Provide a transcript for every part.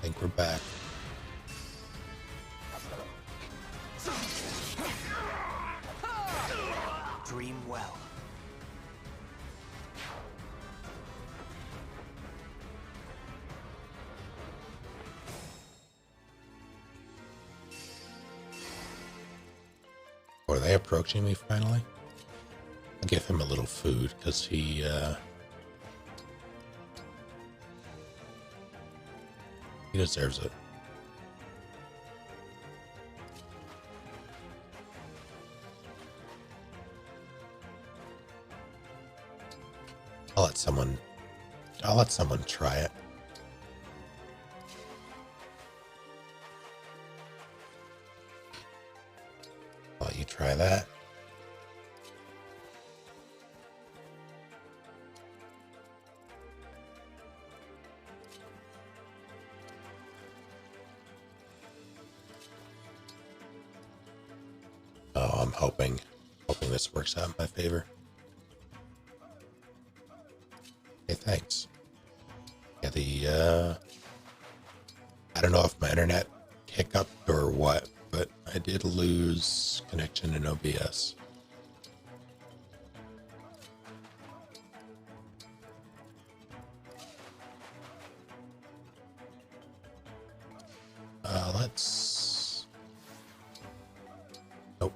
think we're back. Dream well. Are they approaching me finally? I'll give him a little food because he deserves it. I'll let someone try it. I'll let you try that. Oh, I'm hoping this works out in my favor. Hey, thanks. Yeah, I don't know if my internet hiccuped or what, but I did lose connection in OBS. Let's... Nope.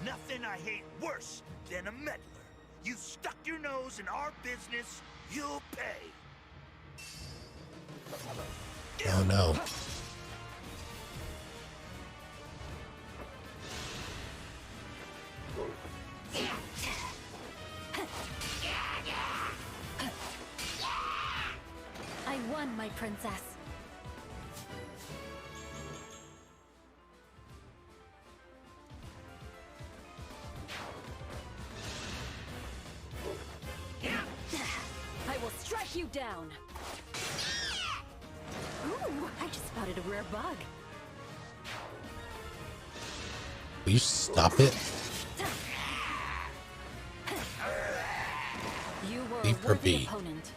Nothing I hate worse than a meddler. You stuck your nose in our business, you'll pay. Oh no. I won, my princess. I will strike you down. Ooh, I just spotted a rare bug. Will you stop it? You were Leave a her worthy be. opponent.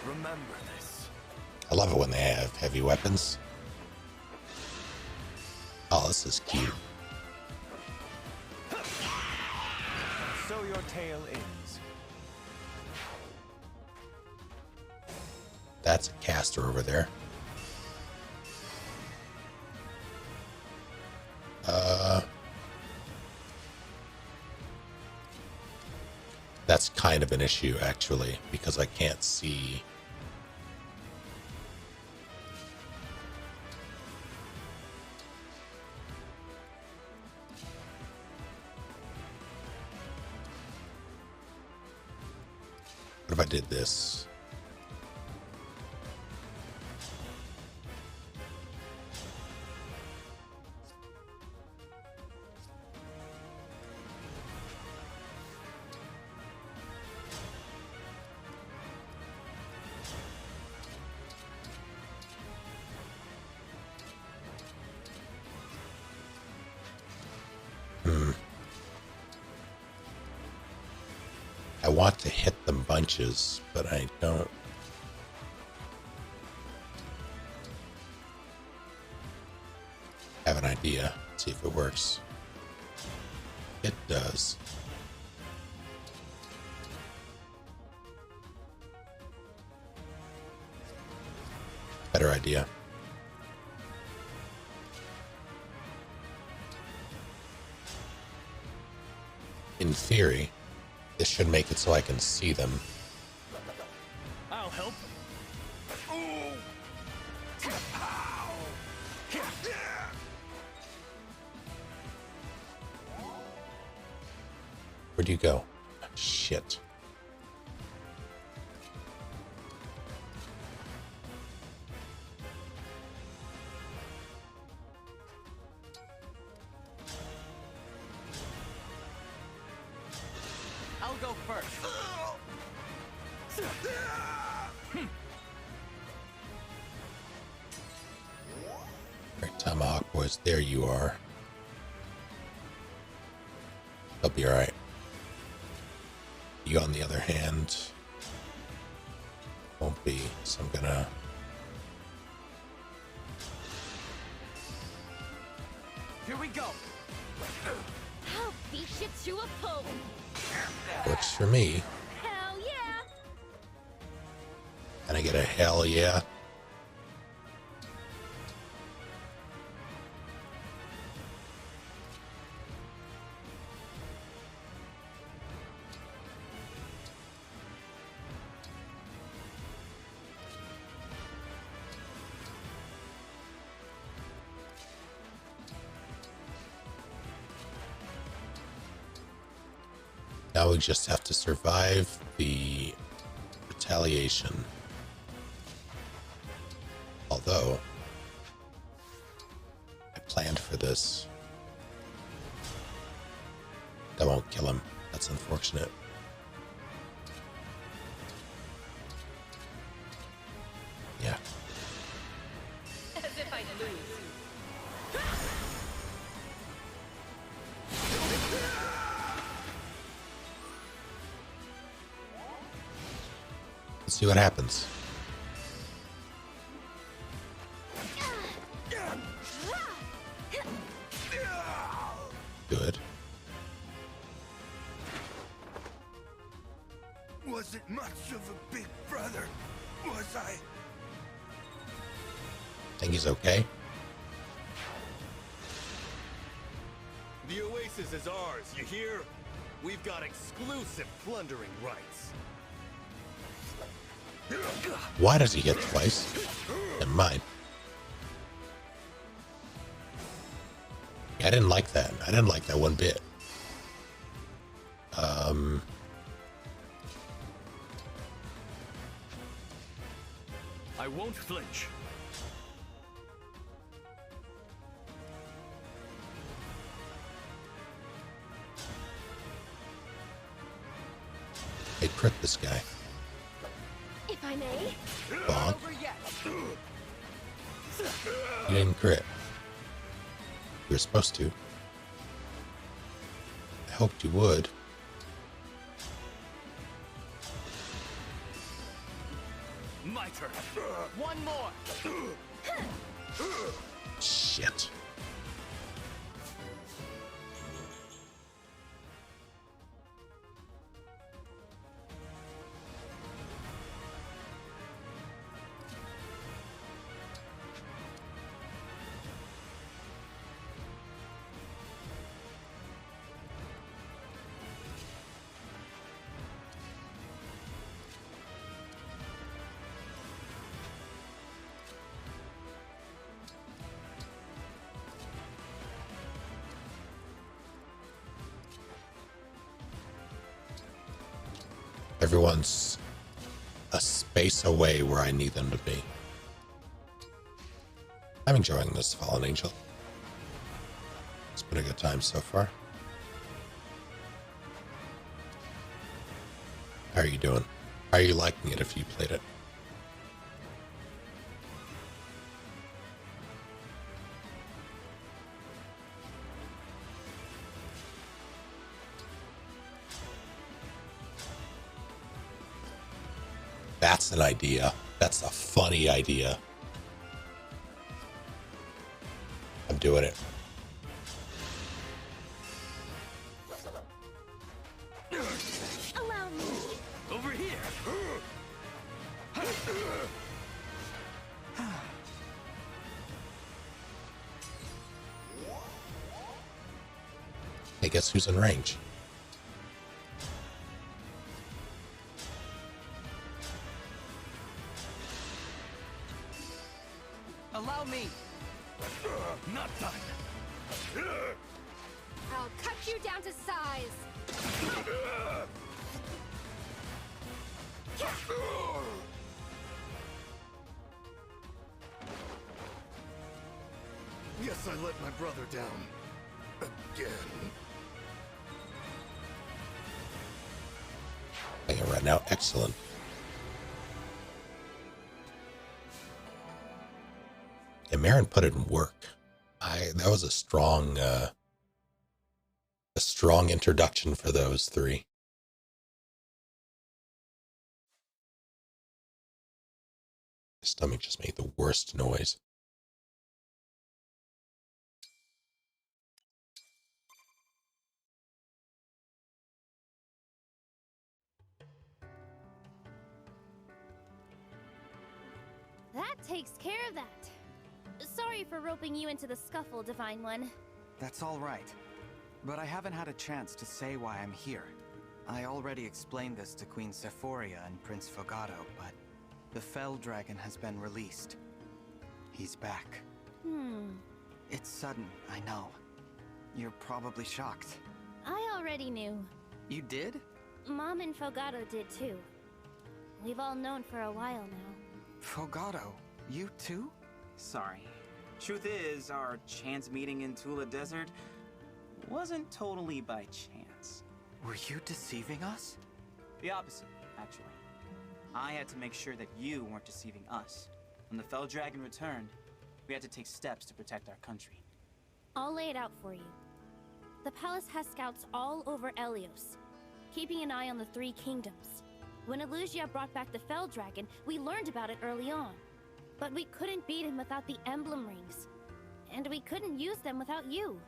Remember this. I love it when they have heavy weapons. Oh, this is cute. So your tale ends. That's a caster over there. That's kind of an issue, actually, because I can't see. What if I did this? I want to hit them bunches, but I don't. Have an idea. See if it works. It does. Better idea. In theory, this should make it so I can see them. I'll help. Where'd you go? Shit. I'll go first. Alright, Tomahawk boys, there you are. They'll be alright. You, on the other hand, won't be, so I'm gonna... Here we go. I'll beat you to a pulp. Works for me. Hell yeah! And I get a hell yeah. Now we just have to survive the retaliation. Although, I planned for this. That won't kill him. That's unfortunate. Yeah. As if I lose. Let's see what happens. Good. Was it much of a big brother? Was I? Think he's okay? The oasis is ours, you hear? We've got exclusive plundering rights. Why does he hit twice? Never mind. Yeah, I didn't like that. I didn't like that one bit. I won't flinch. I crit this guy. If I may. Bonk. Over yet. You didn't crit. You were supposed to. I hoped you would. My turn. One more. Shit. Everyone's a space away where I need them to be. I'm enjoying this, Fallen Angel. It's been a good time so far. How are you doing? How are you liking it if you played it? That's an idea. That's a funny idea. I'm doing it. Allow me. Over here. Hey, guess who's in range? Allow me. Not done. I'll cut you down to size. Guess I let my brother down. Again. Hanging right now, excellent. Yeah, Marin put it in work. That was a strong introduction for those three. My stomach just made the worst noise. That takes care of that. Sorry for roping you into the scuffle, Divine One. That's all right. But I haven't had a chance to say why I'm here. I already explained this to Queen Sephoria and Prince Fogato, but the Fell Dragon has been released. He's back. It's sudden, I know. You're probably shocked. I already knew. You did? Mom and Fogato did too. We've all known for a while now. Fogato? You too? Sorry. Truth is, our chance meeting in Tula Desert wasn't totally by chance. Were you deceiving us? The opposite, actually. I had to make sure that you weren't deceiving us. When the Fell Dragon returned, we had to take steps to protect our country. I'll lay it out for you. The palace has scouts all over Elios, keeping an eye on the Three Kingdoms. When Elusia brought back the Fell Dragon, we learned about it early on. But we couldn't beat him without the Emblem rings. And we couldn't use them without you.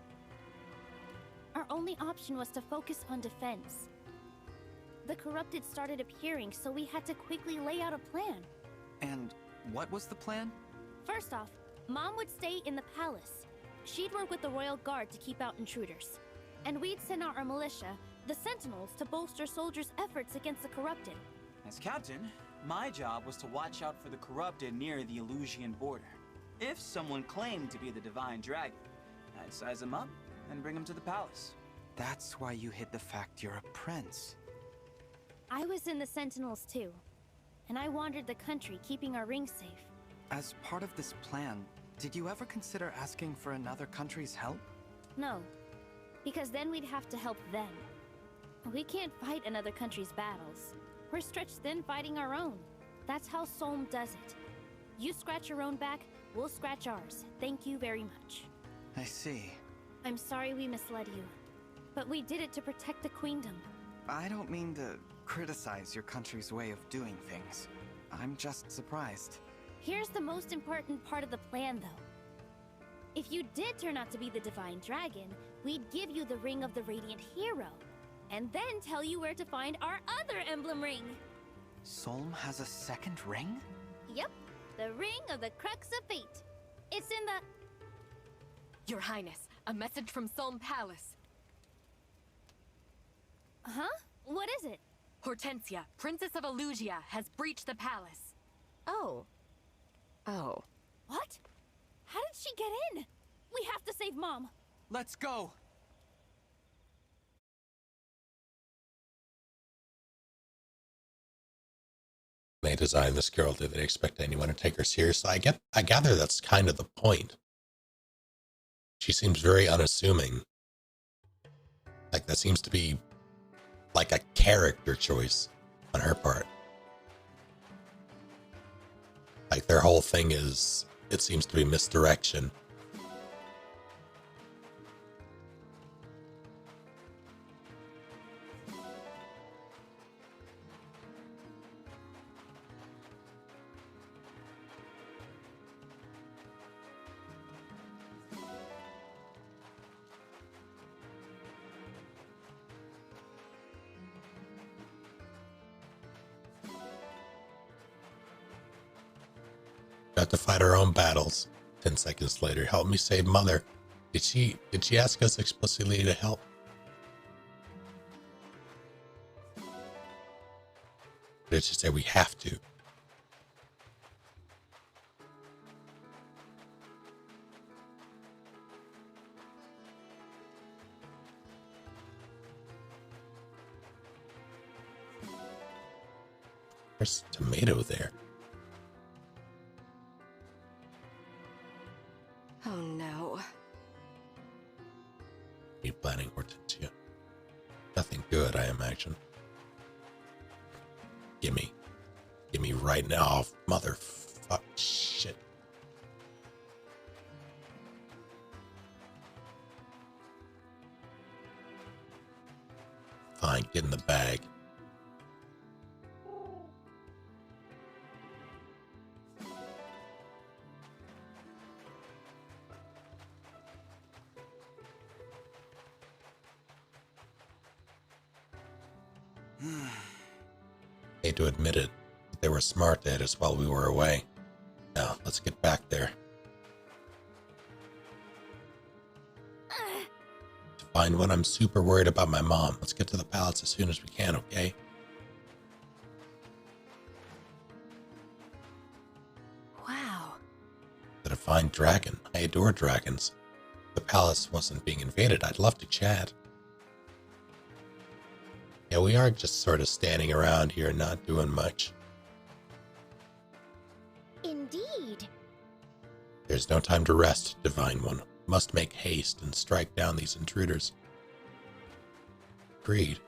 Our only option was to focus on defense. The corrupted started appearing, so we had to quickly lay out a plan. And what was the plan? First off, Mom would stay in the palace. She'd work with the Royal Guard to keep out intruders. And we'd send out our militia, the Sentinels, to bolster soldiers' efforts against the corrupted. As captain, my job was to watch out for the corrupted near the Elusian border. If someone claimed to be the Divine Dragon, I'd size them up and bring them to the palace. That's why you hid the fact you're a prince. I was in the Sentinels too, and I wandered the country keeping our rings safe. As part of this plan, did you ever consider asking for another country's help? No, because then we'd have to help them. We can't fight another country's battles. We're stretched thin fighting our own. That's how Solm does it. You scratch your own back, we'll scratch ours. Thank you very much. I see. I'm sorry we misled you, but we did it to protect the Queendom. I don't mean to criticize your country's way of doing things. I'm just surprised. Here's the most important part of the plan, though. If you did turn out to be the Divine Dragon, we'd give you the Ring of the Radiant Hero, and then tell you where to find our other emblem ring. Solm has a second ring? Yep, the Ring of the Crux of Fate. It's in the... Your Highness, a message from Solm Palace. Huh? What is it? Hortensia, Princess of Elusia, has breached the palace. Oh. What? How did she get in? We have to save Mom. Let's go! They designed this girl. Did they expect anyone to take her seriously? I gather that's kind of the point. She seems very unassuming. Like, that seems to be like a character choice on her part. Like, their whole thing is, it seems to be misdirection. Got to fight our own battles. 10 seconds later, help me save Mother. Did she ask us explicitly to help? Or did she say we have to? There's a tomato there. Oh no. Be planning Hortensia. Nothing good, I imagine. Gimme. Gimme right now, motherfuck shit. in the bag. Hate to admit it, but they were smart to hit us while we were away. Now, let's get back there. To find one, I'm super worried about my mom. Let's get to the palace as soon as we can, okay? Wow. The Divine Dragon. I adore dragons. If the palace wasn't being invaded, I'd love to chat. Yeah, we are just sort of standing around here, not doing much. Indeed. There's no time to rest, Divine One. Must make haste and strike down these intruders. Agreed.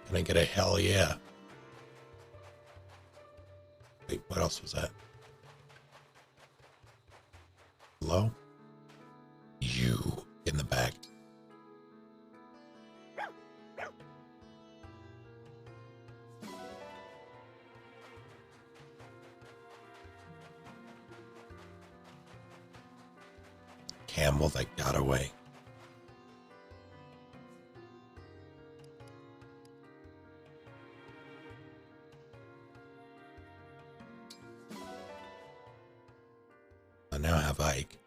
Can I get a hell yeah? Wait, what else was that? Hello? You in the back. Camel that got away. I now have Ike.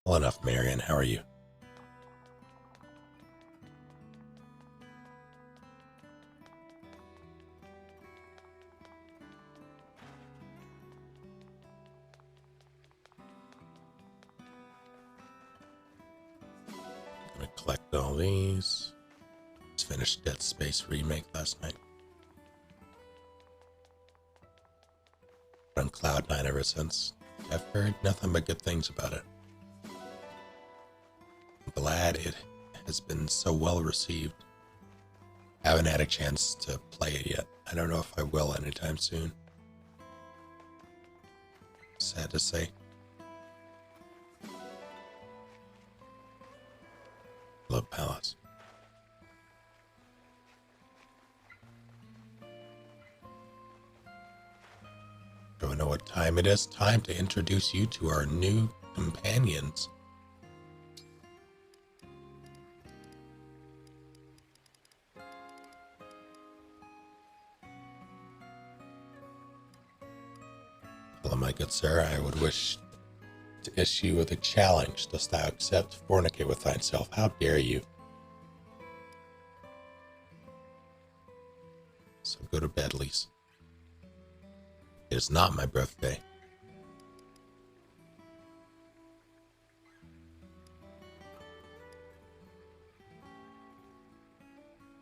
Well enough, Marion. How are you? Gonna collect all these. Just finished Dead Space remake last night. On Cloud9 ever since. I've heard nothing but good things about it. I'm glad it has been so well received. I haven't had a chance to play it yet. I don't know if I will anytime soon. Sad to say. Love Palace. Do I know what time it is? Time to introduce you to our new companions. Hello, my good sir. I would wish to issue you with a challenge. Dost thou accept? Fornicate with thyself. How dare you? So go to bed, Lise. It is not my birthday.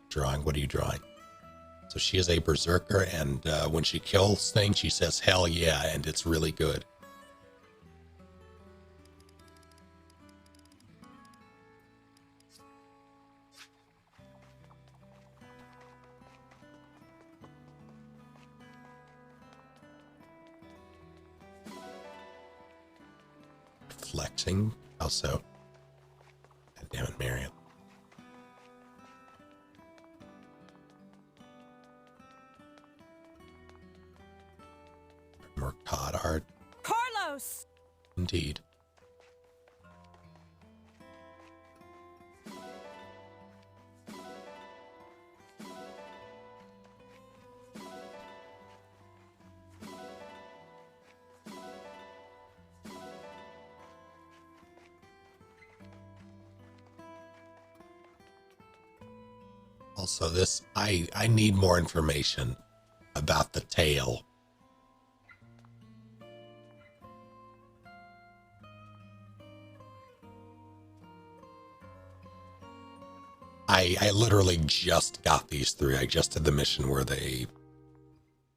Drawing? What are you drawing? So she is a berserker, and when she kills things, she says, hell yeah, and it's really good. Flexing? How so? God damn it, Marion. Mercad art. Carlos! Indeed. Also, this, I need more information about the tale. I literally just got these three. I just did the mission where they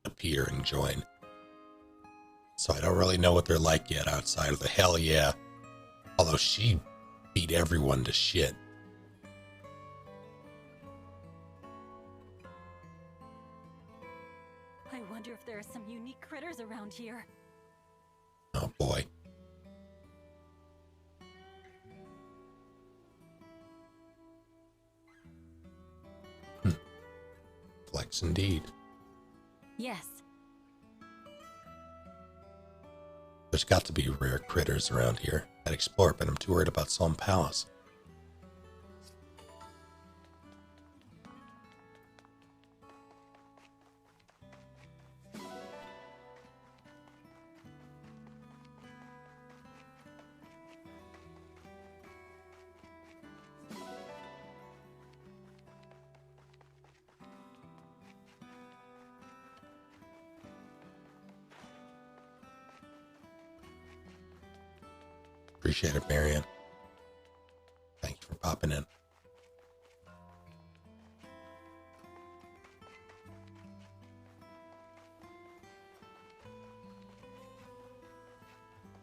appear and join. So I don't really know what they're like yet outside of the hell yeah. Although she beat everyone to shit. I wonder if there are some unique critters around here. Oh boy. Flex indeed. Yes. There's got to be rare critters around here. I'd explore, but I'm too worried about Solemn Palace. Appreciate it, Marion. Thank you for popping in.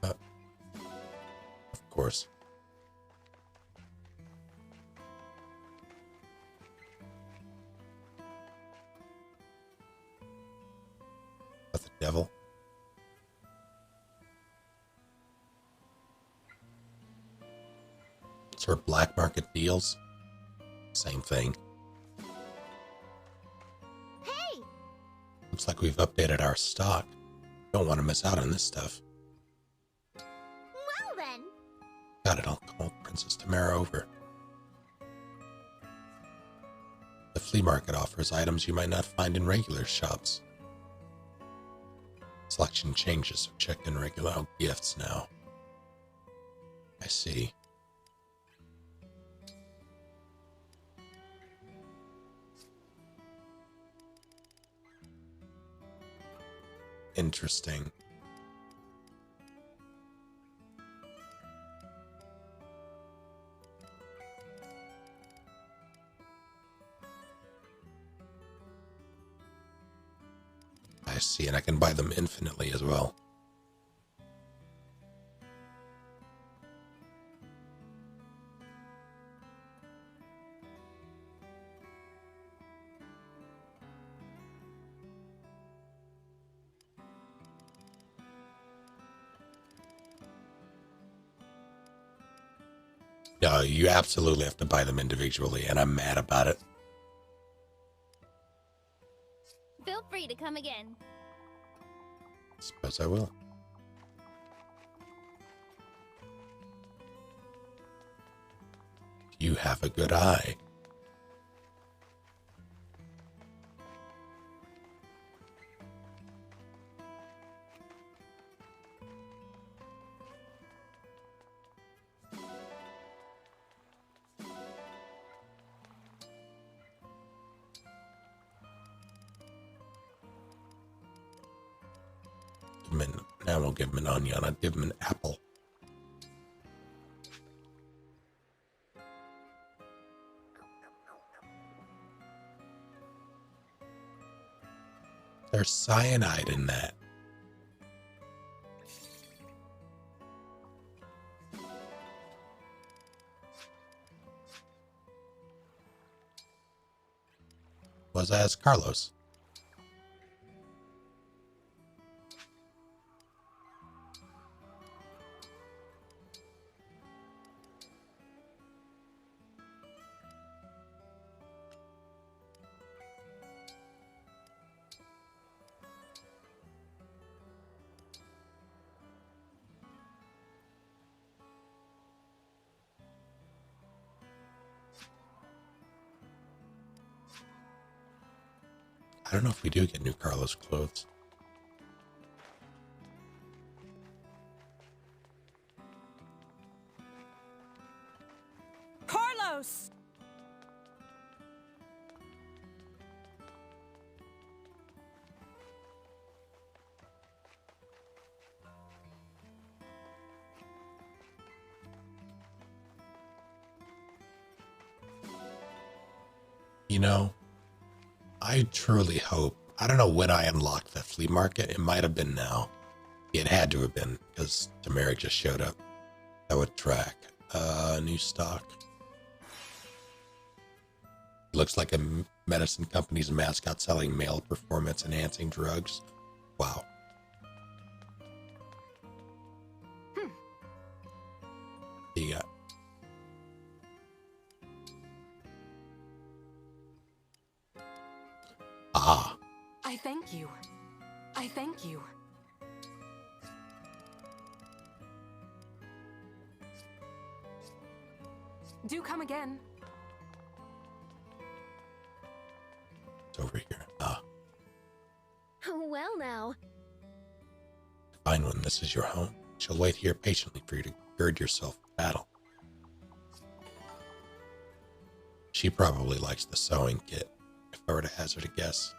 Of course. What the devil? Sort of black market deals. Same thing. Hey! Looks like we've updated our stock. Don't want to miss out on this stuff. Well then. Got it, I'll call Princess Tamara over. The flea market offers items you might not find in regular shops. Selection changes, so check in regular gifts now. I see. Interesting. I see, and I can buy them infinitely as well. No, you absolutely have to buy them individually, and I'm mad about it. Feel free to come again. Suppose I will. You have a good eye. Now we'll give him an onion. I'd give him an apple. There's cyanide in that. Was as Carlos. I don't know if we do get new Carlos clothes. Carlos! You know, I truly hope, I don't know when I unlocked that flea market. It might have been now. It had to have been because Tamara just showed up. That would track. New stock. Looks like a medicine company's mascot selling male performance enhancing drugs. Wow. Yeah. Ah. I thank you. I thank you. Do come again. It's over here. Ah. Well now. Fine one, this is your home. She'll wait here patiently for you to gird yourself for battle. She probably likes the sewing kit, if I were to hazard a guess.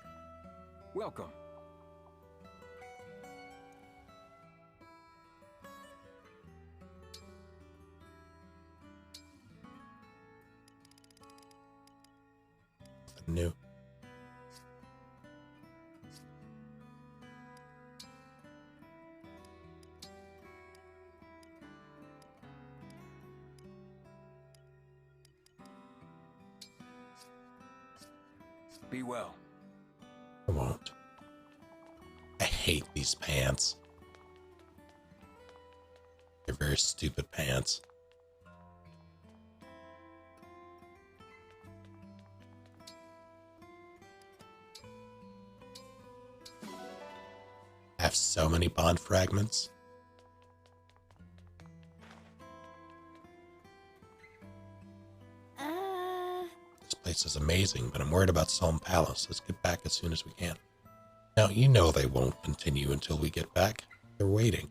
Welcome. Nothing new. Be well. I won't. I hate these pants. They're very stupid pants. I have so many bond fragments. This place is amazing, but I'm worried about Solm Palace. Let's get back as soon as we can. Now, you know they won't continue until we get back. They're waiting.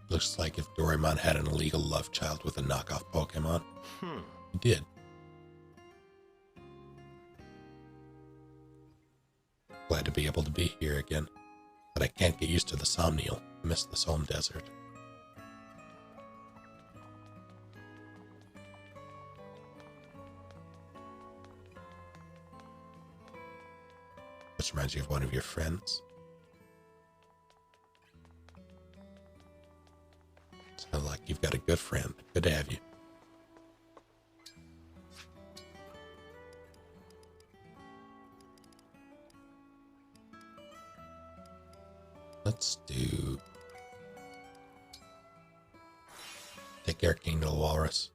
Looks like if Doraemon had an illegal love child with a knockoff Pokemon. He did. Glad to be able to be here again, but I can't get used to the Somnial. I miss the Solm Desert. This reminds you of one of your friends. Sounds like you've got a good friend. Good to have you. Let's do... Take care, King of the Walrus.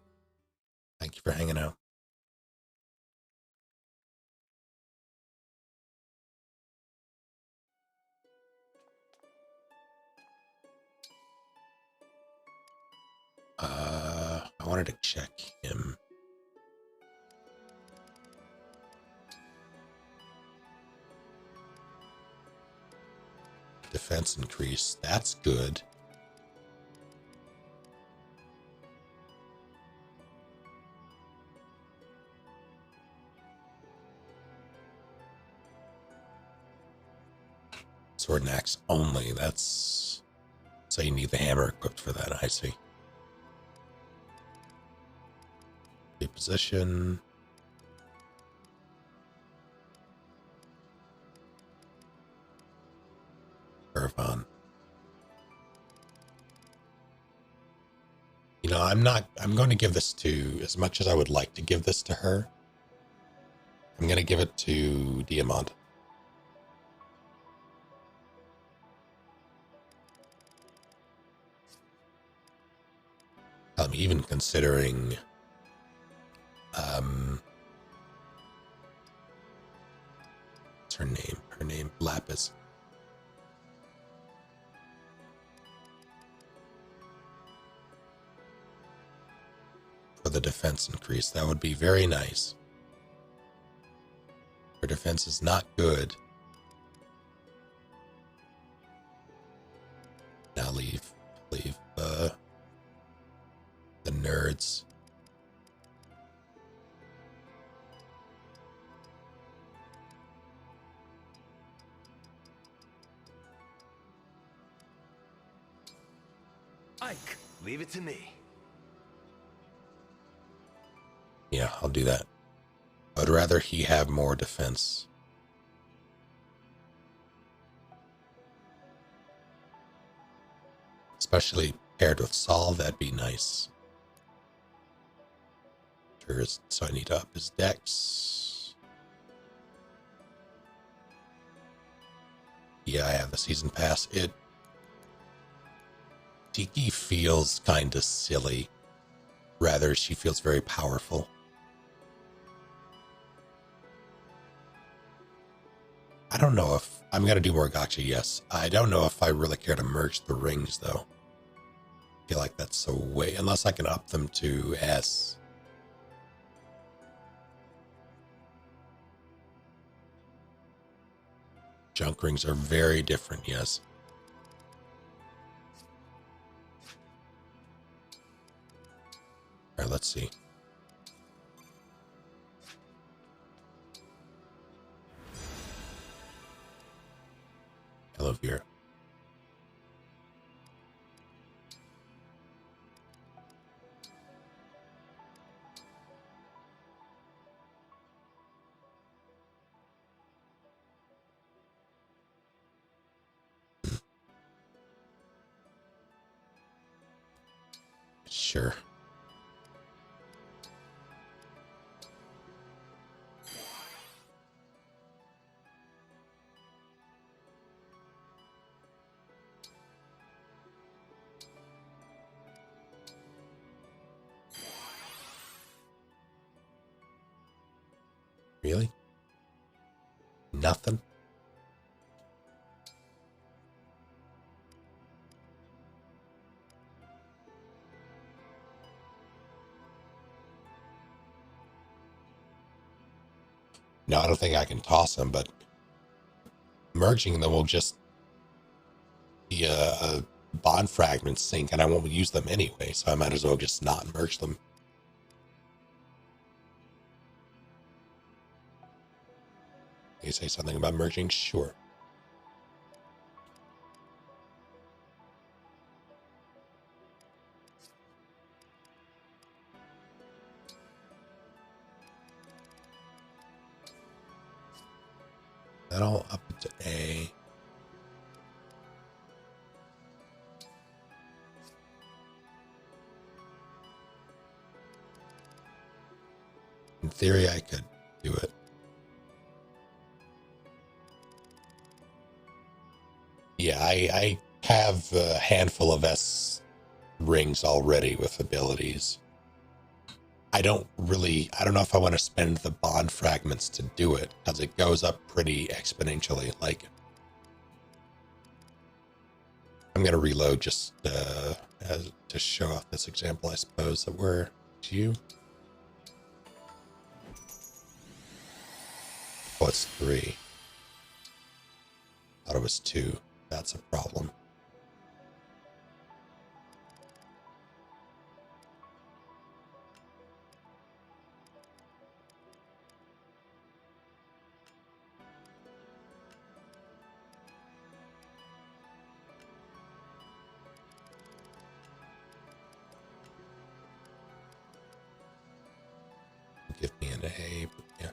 Thank you for hanging out. I wanted to check him. Defense increase. That's good. Sword and axe only. That's... So you need the hammer equipped for that, I see. Position. Irvine. You know, I'm going to give this to, as much as I would like to give this to her, I'm going to give it to Diamond. Even considering what's her name? Her name, Lapis. For the defense increase, that would be very nice. Her defense is not good. Now leave the nerds. Ike, leave it to me. Yeah, I'll do that. I'd rather he have more defense. Let's especially paired with Saul, that'd be nice. So I need to up his dex. Yeah, I have the season pass. Tiki feels kind of silly. Rather, she feels very powerful. I don't know if I'm going to do more gacha, yes. I don't know if I really care to merge the rings, though. I feel like that's a way, unless I can up them to S. Junk rings are very different, yes. All right, let's see. Hello, Vera. Sure. Really? Nothing? No, I don't think I can toss them, but merging them will just be a bond fragment sink, and I won't use them anyway, so I might as well just not merge them. You say something about merging? Sure. That'll up it to A. In theory, I could do it. Yeah, I have a handful of S rings already with abilities. I don't know if I want to spend the bond fragments to do it, because it goes up pretty exponentially. Like, I'm going to reload just to show off this example, I suppose, that we're to you. Oh, it's 3. Thought it was 2. That's a problem. Give me an A, but yeah.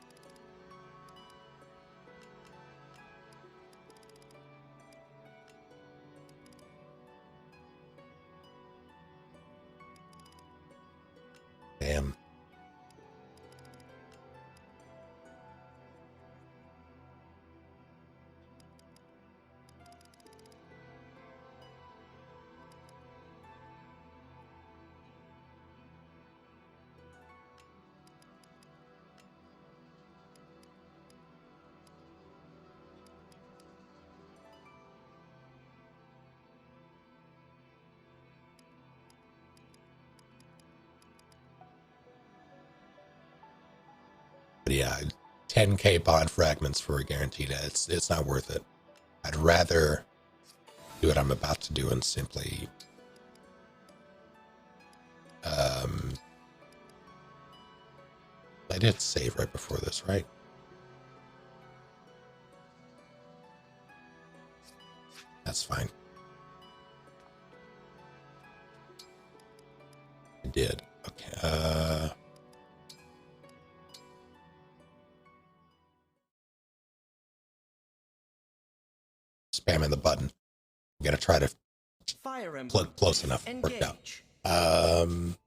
Damn. But yeah, 10k bond fragments for a guaranteed A. It's not worth it. I'd rather do what I'm about to do and simply I did save right before this, right? That's fine. I did. Okay. Spamming the button. I'm gonna try to Fire Emblem. Close enough. Worked out. Engage.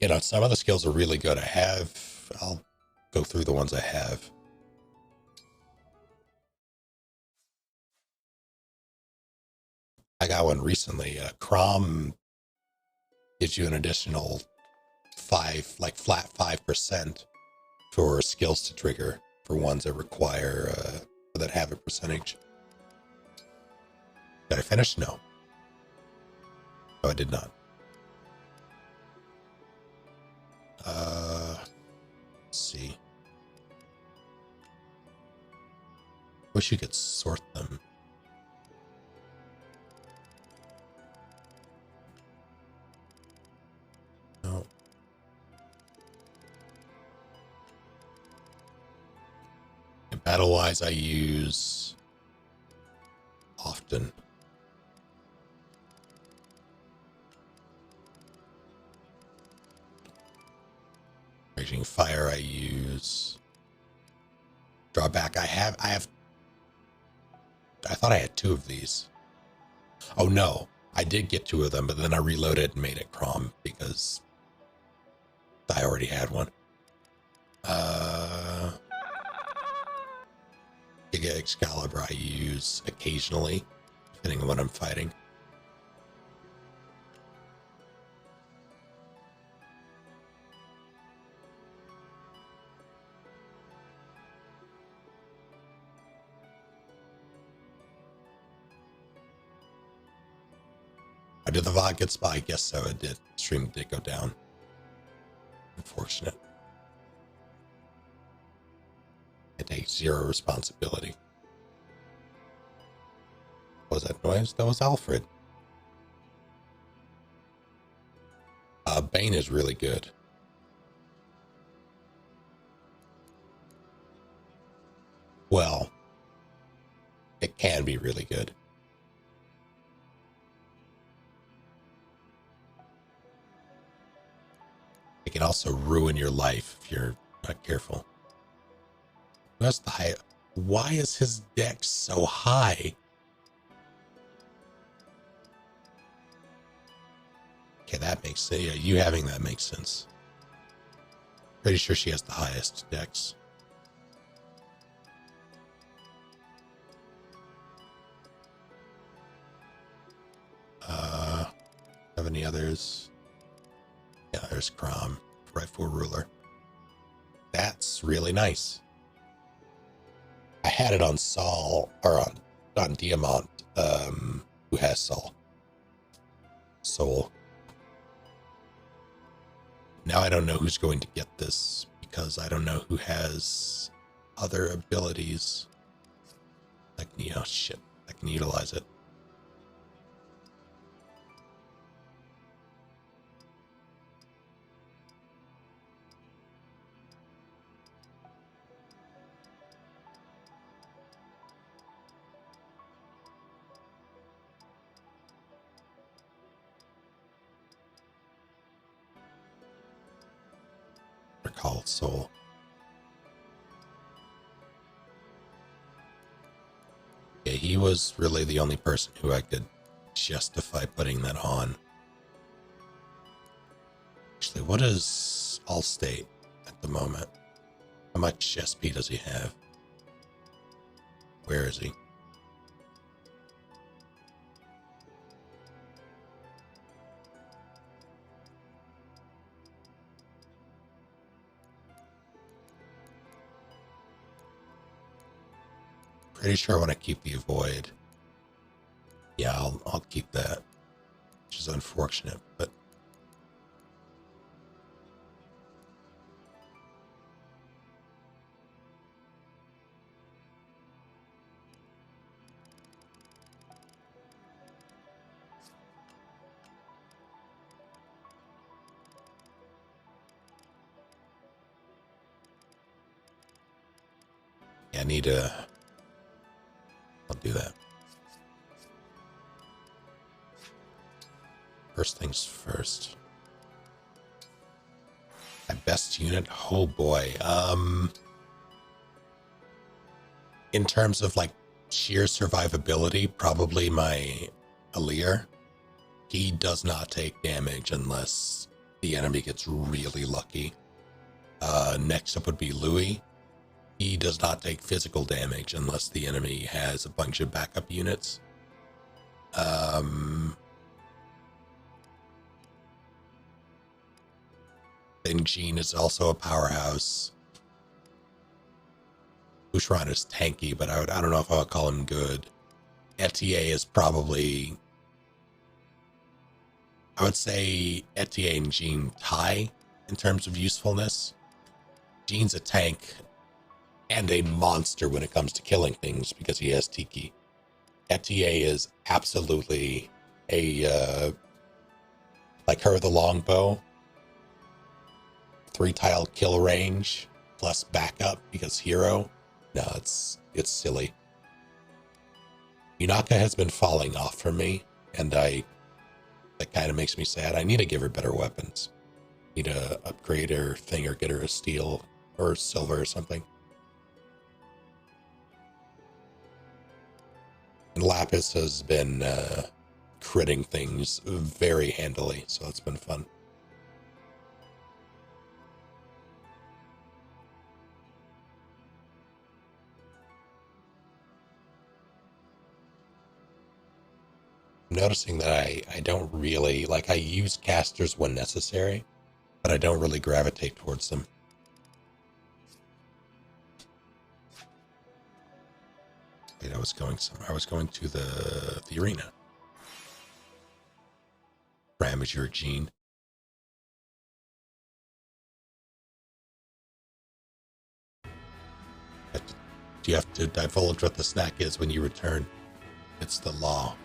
You know, some of the skills are really good. I'll go through the ones I have. I got one recently. Crom gives you an additional 5, like flat 5% for skills to trigger for ones that require, that have a percentage. Did I finish? No. No, I did not. Let's see. Wish you could sort them. No. Battle-wise, I use often. Raging Fire, I use. Drawback, I thought I had 2 of these. Oh no, I did get 2 of them, but then I reloaded and made it Crom because I already had one. Giga Excalibur I use occasionally, depending on what I'm fighting. Did the VOD get spy? I guess so, it did. Stream did go down. Unfortunate. I take 0 responsibility. What was that noise? That was Alfred. Bane is really good. Well, it can be really good. It can also ruin your life if you're not careful. Who has the high? Why is his dex so high? Okay, that makes sense. Yeah, you having that makes sense. Pretty sure she has the highest dex. Have any others? Yeah, there's Crom, Rightful Ruler. That's really nice. I had it on Saul, or on Diamant, who has Soul. Now I don't know who's going to get this, because I don't know who has other abilities. I can utilize it. Called Soul. Yeah, he was really the only person who I could justify putting that on. Actually, what is Allstate at the moment? How much SP does he have? Where is he? Pretty sure I want to keep the Avoid. Yeah, I'll keep that. Which is unfortunate, but yeah, I need to. I'll do that. First things first. My best unit? Oh boy. In terms of like sheer survivability, probably my Alir. He does not take damage unless the enemy gets really lucky. Next up would be Louis. He does not take physical damage unless the enemy has a bunch of backup units. Then Jean is also a powerhouse. Boucheron is tanky, but I don't know if I would call him good. Etier is probably... I would say Etier and Jean tie in terms of usefulness. Jean's a tank and a monster when it comes to killing things because he has Tiki. Etier is absolutely a, like her with the longbow, 3-tile kill range, plus backup because hero. No, it's silly. Yunaka has been falling off for me, and that kind of makes me sad. I need to give her better weapons. Need to upgrade her thing or get her a steel or silver or something. And Lapis has been critting things very handily, so it's been fun. I'm noticing that I don't really, like, I use casters when necessary, but I don't really gravitate towards them. Wait, I was going somewhere. I was going to the arena. Ramager Jean. You have to divulge what the snack is when you return. It's the law.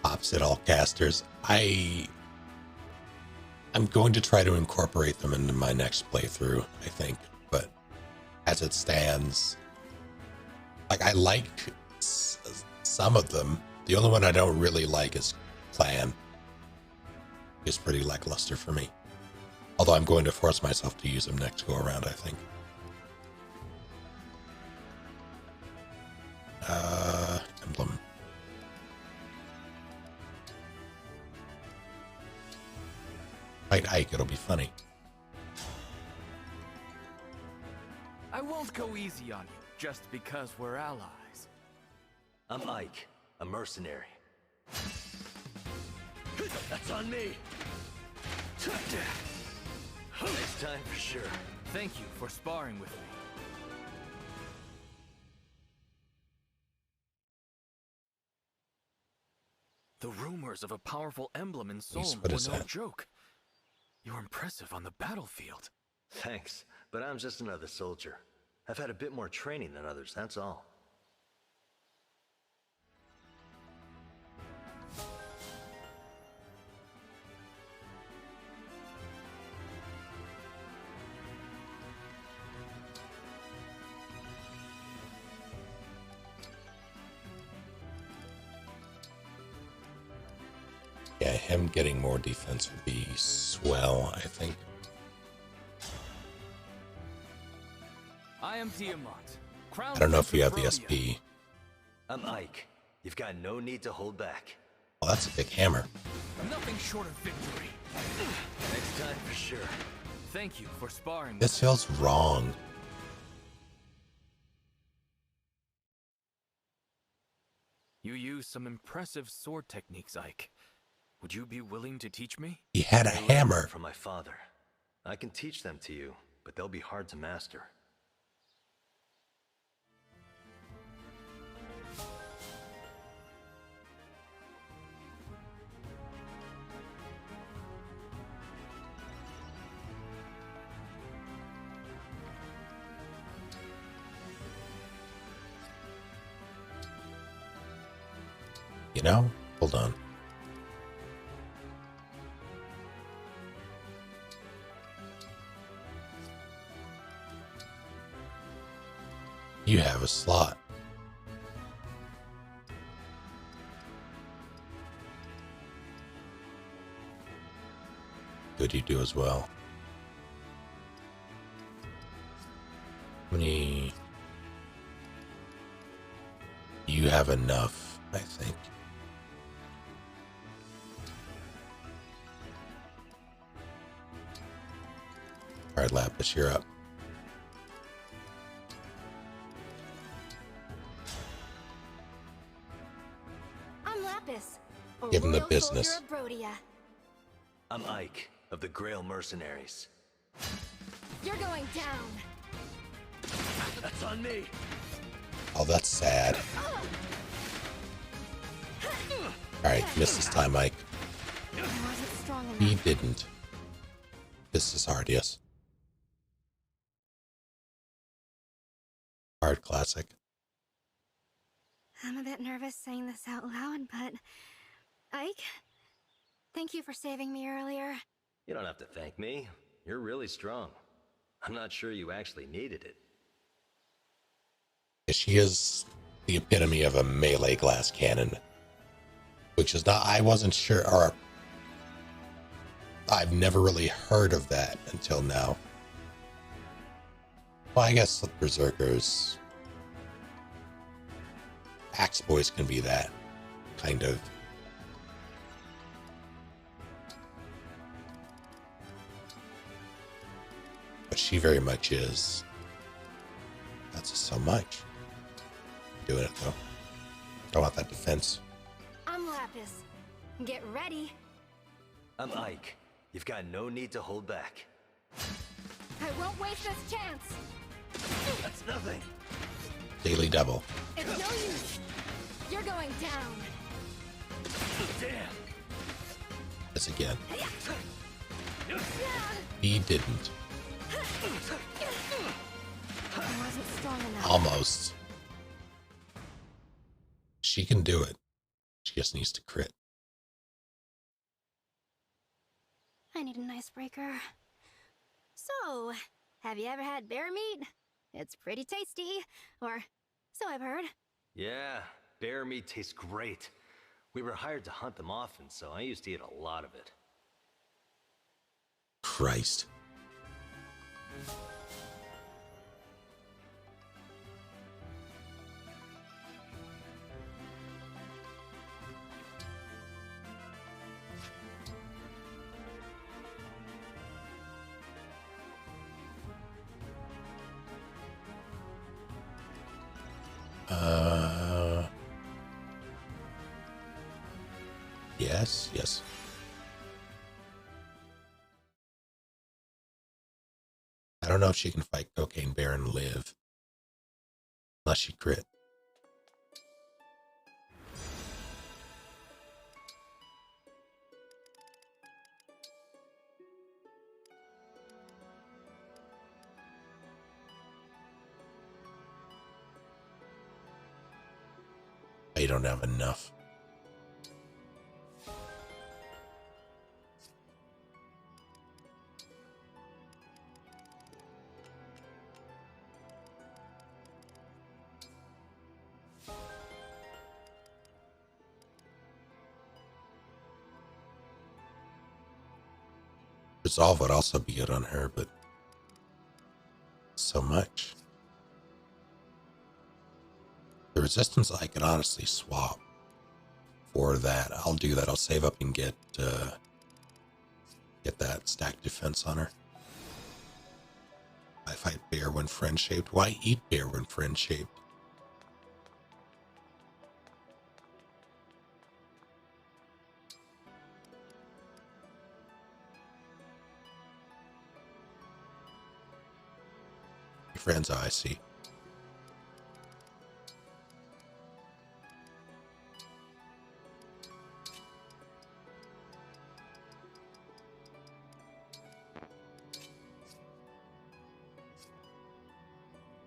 Opposite all casters. I'm going to try to incorporate them into my next playthrough, I think. But as it stands, like, I like some of them. The only one I don't really like is Clan. It's pretty lackluster for me. Although I'm going to force myself to use them next go around, I think. Emblem. Fight Ike, it'll be funny. I won't go easy on you just because we're allies. I'm Ike, a mercenary. That's on me! Next time for sure. Thank you for sparring with me. The rumors of a powerful emblem in Seoul were no joke. You're impressive on the battlefield. Thanks, but I'm just another soldier. I've had a bit more training than others, that's all. Yeah, him getting more defense would be swell, I think. I am Tiamat. I don't know if you have the SP. I'm Ike. You've got no need to hold back. Well, that's a big hammer. Nothing short of victory. Next time for sure. Thank you for sparring. This feels wrong. You use some impressive sword techniques, Ike. Would you be willing to teach me? He had a hammer. From my father. I can teach them to you, but they'll be hard to master. You know? Hold on. You have a slot. Good, you do as well. How many? have enough, I think. All right, Lapis, you're up. I'm Lapis. Give him the loyal business. soldier of Brodia. I'm Ike, of the Grail Mercenaries. You're going down. That's on me! Oh, that's sad. Alright, missed this time, Mike. I wasn't strong enough. He didn't. This is hard, yes. Hard classic. I'm a bit nervous saying this out loud, but... Ike, thank you for saving me earlier. You don't have to thank me. You're really strong. I'm not sure you actually needed it. She is the epitome of a melee glass cannon. Which is not... I wasn't sure... or I've never really heard of that until now. Well, I guess the Berserkers... Axe Boys can be that. Kind of. But she very much is. That's just so much. Doing it though. I want that defense. I'm Lapis. Get ready. I'm Ike. You've got no need to hold back. I won't waste this chance. That's nothing! Daily double. It's no use. You're going down. Damn! This again. He didn't. I wasn't strong enough. Almost. She can do it. She just needs to crit. I need an icebreaker. So, have you ever had bear meat? It's pretty tasty. Or, so I've heard. Yeah, bear meat tastes great. We were hired to hunt them often, so I used to eat a lot of it. Christ. Yes. I don't know if she can fight Cocaine Bear and live. Unless she crit. I don't have enough. Resolve would also be good on her, but so much. The resistance I could honestly swap for that. I'll do that. I'll save up and get that stack defense on her. I fight bear when friend shaped. Why eat bear when friend shaped? Friends, I see.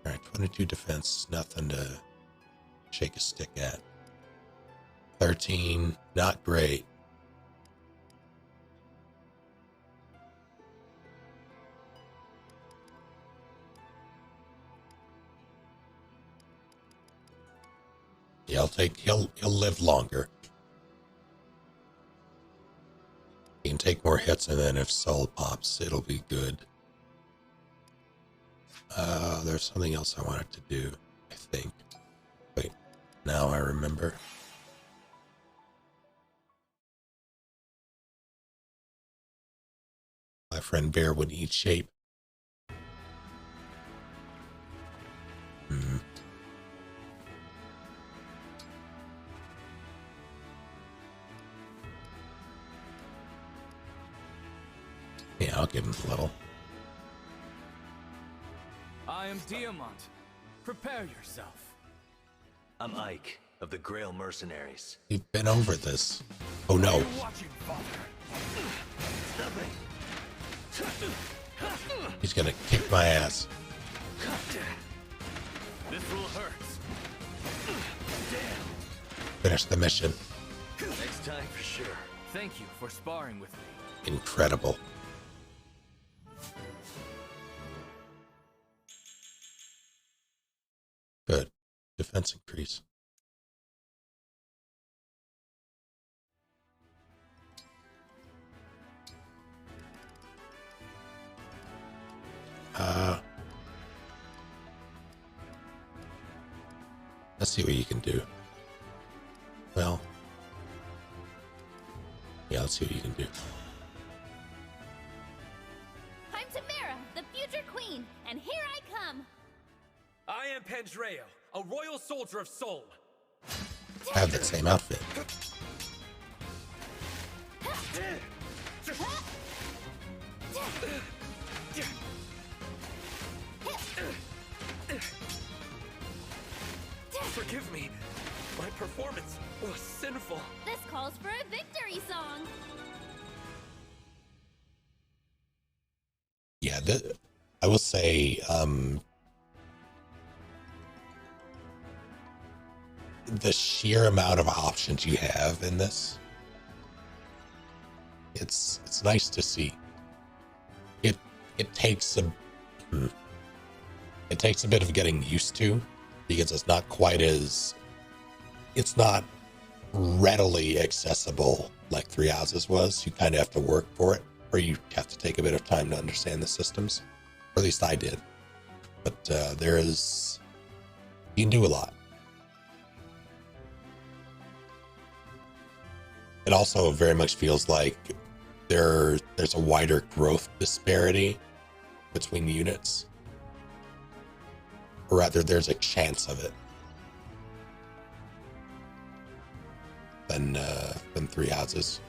All right, 22 defense, nothing to shake a stick at. 13, not great. Yeah, he'll live longer. He can take more hits, and then if Soul pops, it'll be good. There's something else I wanted to do, I think. Wait, Now I remember. My friend Bear would eat shape. Hmm. Yeah, I'll give him a little. I am Diamant. Prepare yourself. I'm Ike of the Grail Mercenaries. We've been over this. Oh no. He's gonna kick my ass. This will hurt. Finish the mission. Next time for sure. Thank you for sparring with me. Incredible. Good. Defense increase. Let's see what you can do. Well, yeah, let's see what you can do. I'm Tamara, the future queen, and here I come. I am Pandreo, a royal soldier of Solm. I have that same outfit. Forgive me. My performance was sinful. This calls for a victory song. Yeah, I will say, the sheer amount of options you have in this, it's nice to see. It takes a bit of getting used to, because it's not readily accessible like Three Houses was. You kind of have to work for it, or you have to take a bit of time to understand the systems, or at least I did. But you can do a lot. It also very much feels like there's a wider growth disparity between units, or rather there's a chance of it than Three Houses.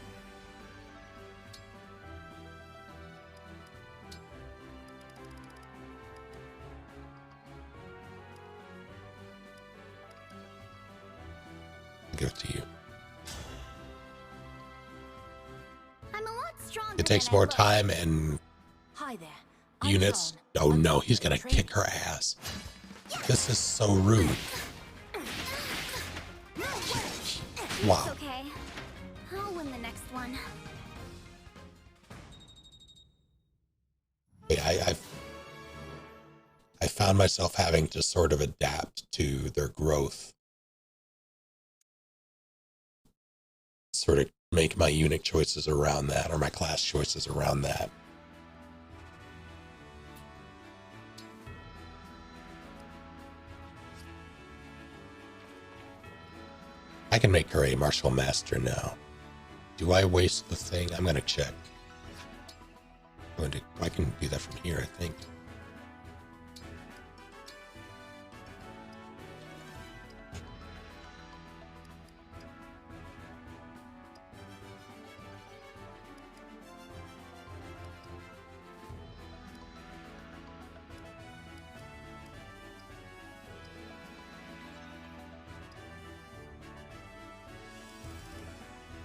I'll give it to you. I'm a lot stronger. It takes more time and Hi there. units. Oh no, he's gonna kick her ass. This is so rude. Wow. It's okay. I'll win the next one. Yeah, I found myself having to sort of adapt to their growth. Sort of make my unit choices around that, or my class choices around that. I can make her a martial master now. Do I waste the thing? I'm gonna check. I can do that from here, I think.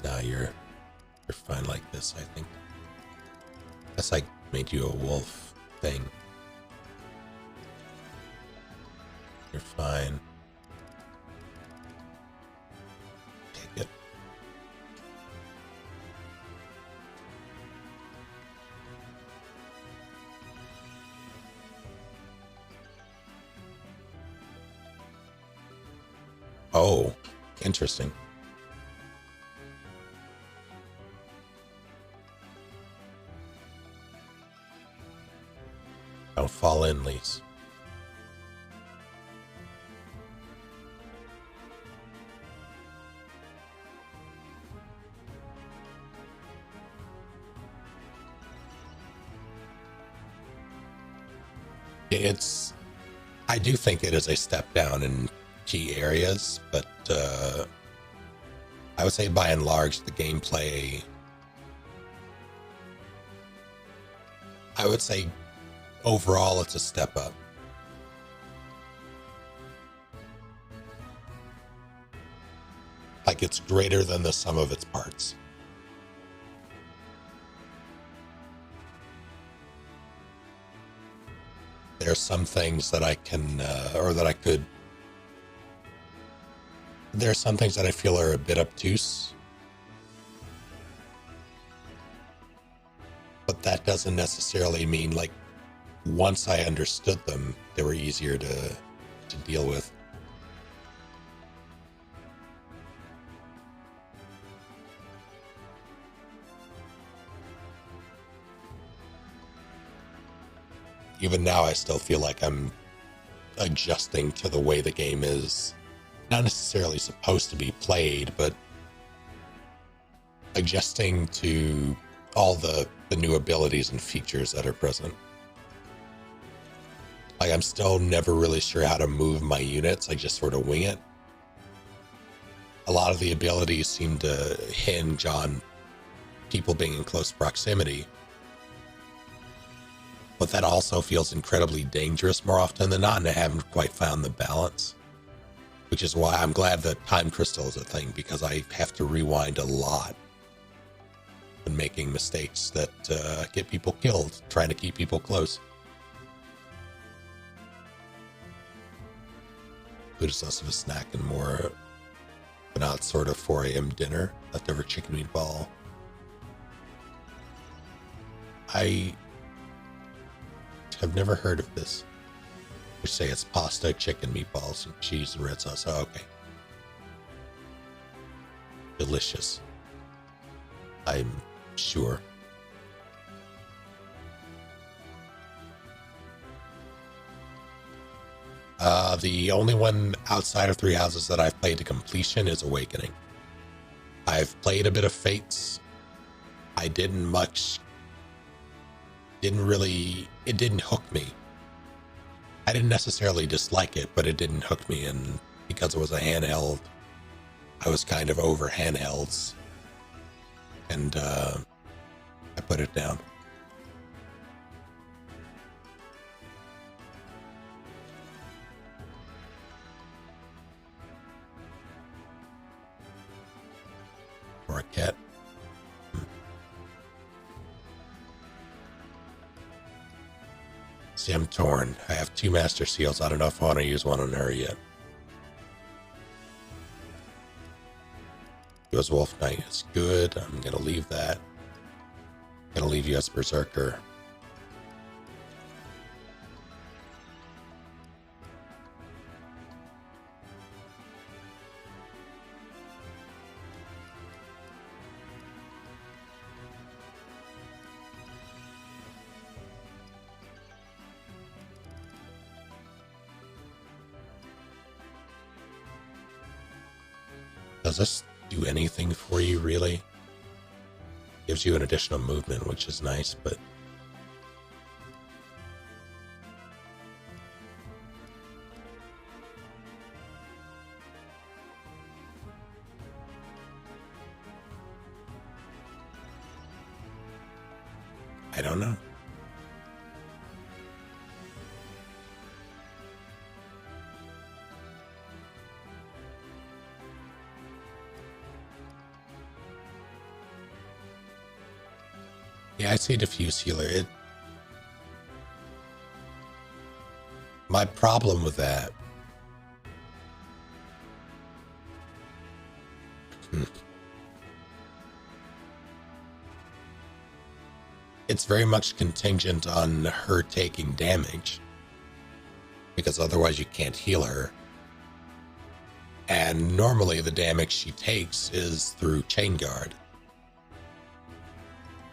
Nah, you're fine like this, I think. That's like made you a wolf thing. You're fine. Take it. Oh, interesting. Don't fall in, Lise. I do think it is a step down in key areas, but I would say by and large the gameplay, I would say overall it's a step up. Like it's greater than the sum of its parts. There are some things that I can, or that I could. There are some things that I feel are a bit obtuse, but that doesn't necessarily mean like once I understood them, they were easier to deal with. Even now, I still feel like I'm adjusting to the way the game is not necessarily supposed to be played, but adjusting to all the new abilities and features that are present. Like, I'm still never really sure how to move my units. I just sort of wing it. A lot of the abilities seem to hinge on people being in close proximity. But that also feels incredibly dangerous more often than not, and I haven't quite found the balance. Which is why I'm glad that time crystal is a thing, because I have to rewind a lot when making mistakes that get people killed, trying to keep people close. Food is less of a snack and more but not sort of 4 a.m. dinner, leftover chicken meatball. I have never heard of this. We say it's pasta, chicken, meatballs, and cheese and red sauce. Oh, okay. Delicious. I'm sure. The only one outside of Three Houses that I've played to completion is Awakening. I've played a bit of Fates. I didn't really, it didn't hook me. I didn't necessarily dislike it, but it didn't hook me, and because it was a handheld, I was kind of over handhelds, and I put it down. Or a cat. See, I'm torn. I have 2 Master Seals. I don't know if I want to use one on her yet. He was Wolf Knight. It's good. I'm going to leave that. I'm going to leave you as Berserker. Does this do anything for you, really? Gives you an additional movement, which is nice, but I don't know. Yeah, I'd say diffuse healer. My problem with that it's very much contingent on her taking damage, because otherwise you can't heal her. And normally the damage she takes is through chain guard,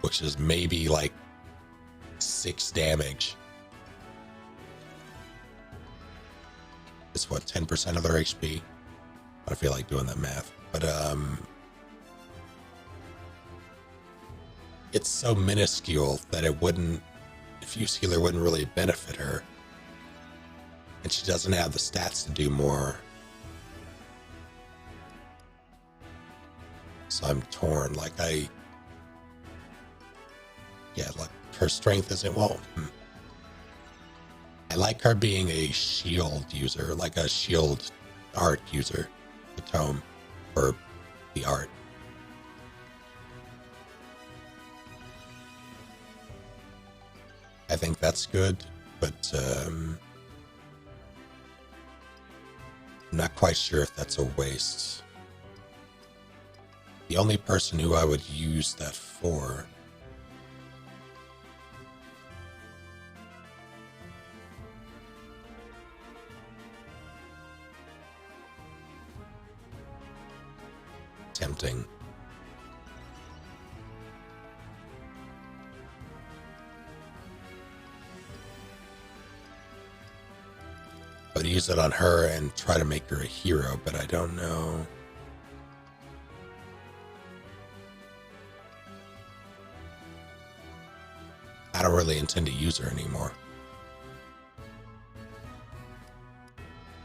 which is maybe like 6 damage. It's what, 10% of their HP? I don't feel like doing that math, but it's so minuscule that it wouldn't, diffuse healer wouldn't really benefit her. And she doesn't have the stats to do more. So I'm torn. Like her strength isn't, I like her being a shield user, like a shield art user, the tome, or the art. I think that's good, but I'm not quite sure if that's a waste. The only person who I would use that for tempting. I would use it on her and try to make her a hero, but I don't know. I don't really intend to use her anymore.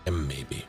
And maybe.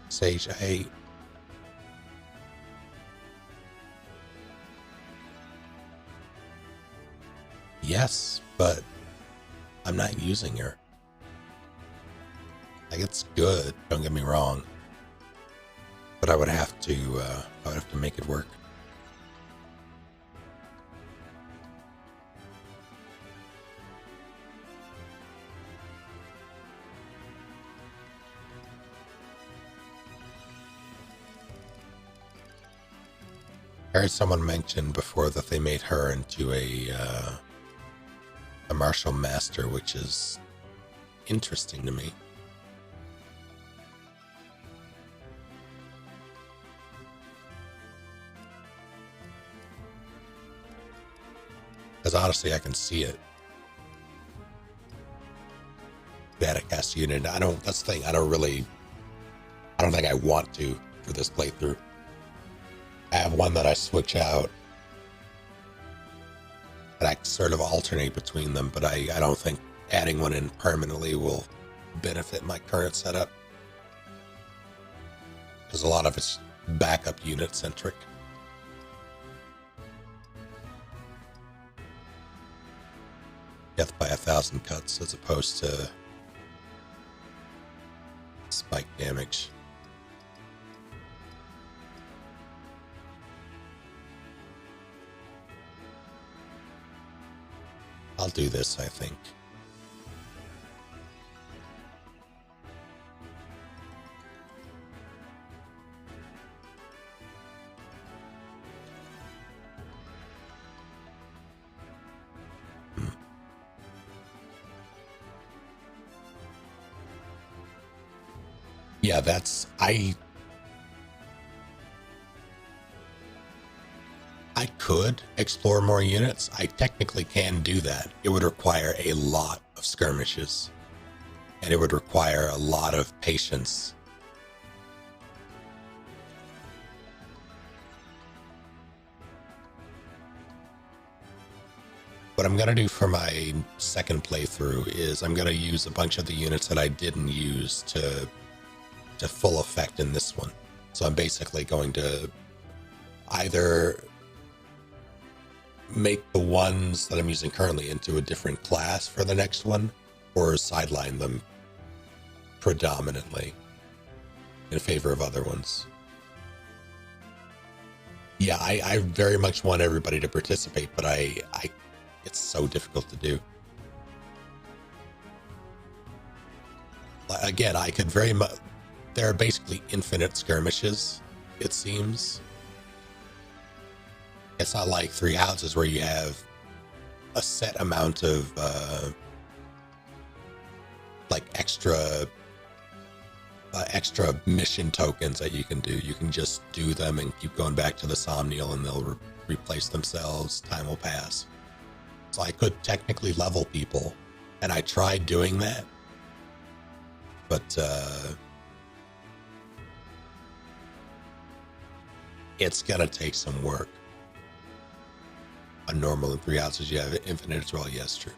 Sage 8. Yes, but I'm not using her. Like, it's good, don't get me wrong. But I would have to make it work. I heard someone mention before that they made her into a martial master, which is interesting to me. Because honestly, I can see it. Datacast unit. That's the thing. I don't think I want to for this playthrough. I have one that I switch out, and I sort of alternate between them, but I don't think adding one in permanently will benefit my current setup, because a lot of it's backup unit centric. Death by 1,000 cuts as opposed to spike damage. I'll do this, I think. Yeah, I could explore more units. I technically can do that. It would require a lot of skirmishes, and it would require a lot of patience. What I'm going to do for my second playthrough is I'm going to use a bunch of the units that I didn't use to full effect in this one. So I'm basically going to either make the ones that I'm using currently into a different class for the next one, or sideline them predominantly in favor of other ones. Yeah, I very much want everybody to participate, but it's so difficult to do. Again, I could very much... There are basically infinite skirmishes, it seems. It's not like Three Houses where you have a set amount of like extra mission tokens that you can do. You can just do them and keep going back to the Somnial, and they'll replace themselves. Time will pass. So I could technically level people, and I tried doing that, but it's gonna take some work. On normal and 3 ounces, you have infinite as well. Yes, true.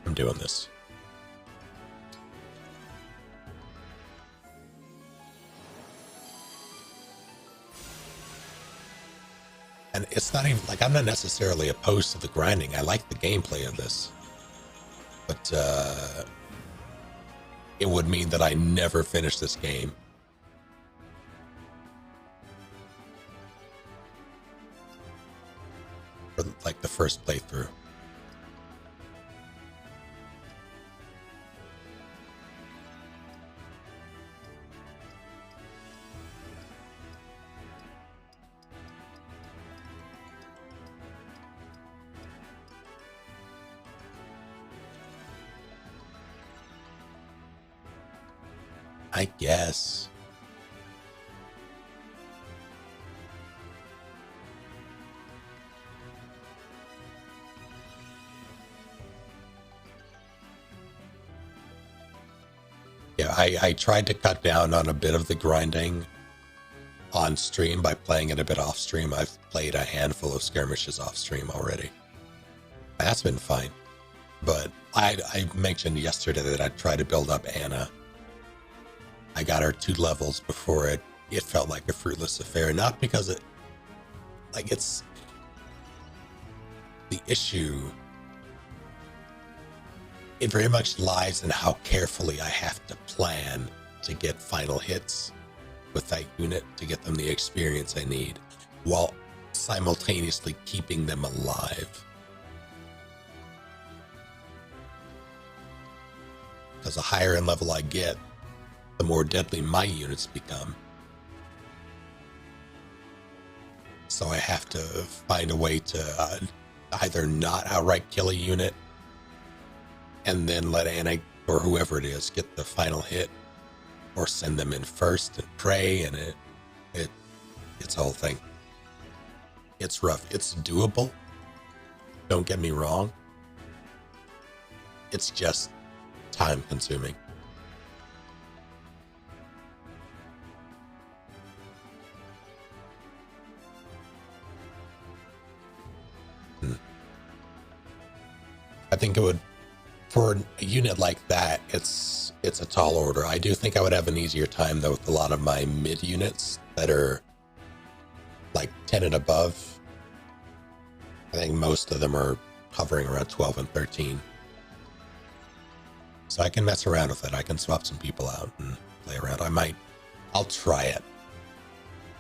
I'm doing this. And it's not even like I'm not necessarily opposed to the grinding. I like the gameplay of this. But it would mean that I never finish this game. For like the first playthrough. I guess. Yeah, I tried to cut down on a bit of the grinding on stream by playing it a bit off stream. I've played a handful of skirmishes off stream already. That's been fine. But I mentioned yesterday that I tried to build up Anna. I got her 2 levels before it felt like a fruitless affair. Not because it's the issue. It very much lies in how carefully I have to plan to get final hits with that unit to get them the experience I need, while simultaneously keeping them alive. Because the higher end level I get, the more deadly my units become. So I have to find a way to either not outright kill a unit and then let Anna or whoever it is get the final hit, or send them in first and pray, and it's a whole thing. It's rough. It's doable. Don't get me wrong. It's just time consuming. I think it would, for a unit like that, it's a tall order. I do think I would have an easier time though with a lot of my mid units that are like 10 and above. I think most of them are hovering around 12 and 13. So I can mess around with it. I can swap some people out and play around. I'll try it.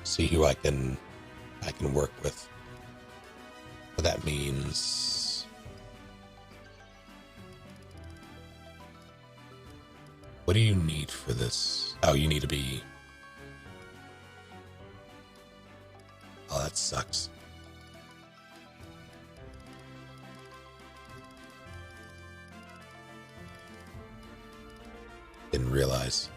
See who I can work with. But that means what do you need for this? Oh, you need to be... Oh, that sucks. Didn't realize.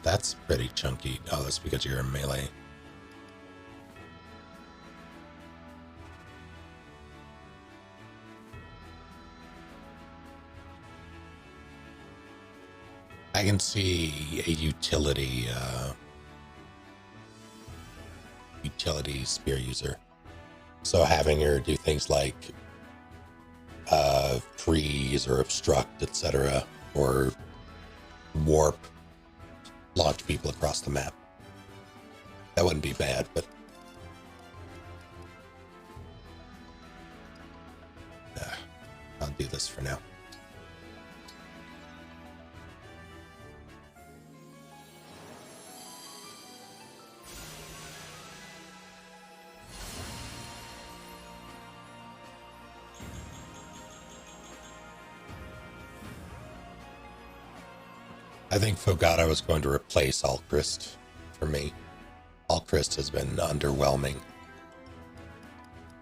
That's pretty chunky. Oh, that's because you're a melee. I can see a utility spear user. So having her do things like freeze or obstruct, etc., or warp, launch people across the map. That wouldn't be bad, but I'll do this for now. I think Fogata was going to replace Alchrist for me. Alchrist has been underwhelming.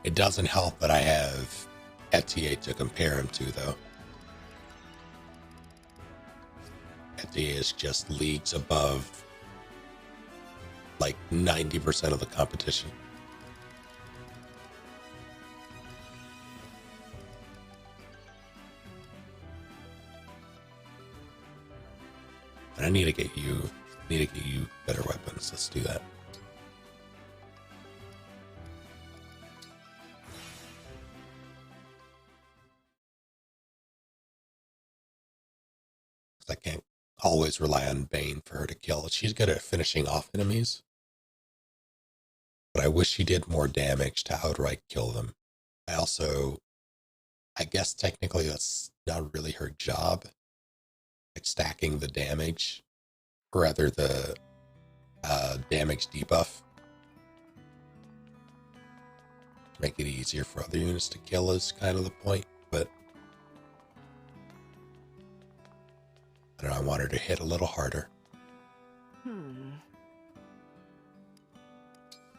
It doesn't help that I have Etier to compare him to, though. Etier is just leagues above like 90% of the competition. And I need to get you better weapons. Let's do that. I can't always rely on Bane for her to kill. She's good at finishing off enemies, but I wish she did more damage to outright kill them. I guess technically that's not really her job, like stacking the damage, or rather the damage debuff. Make it easier for other units to kill is kind of the point, but I don't know, I want her to hit a little harder.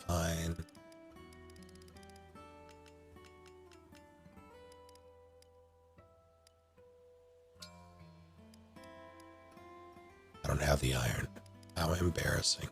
Fine. I don't have the iron. How embarrassing.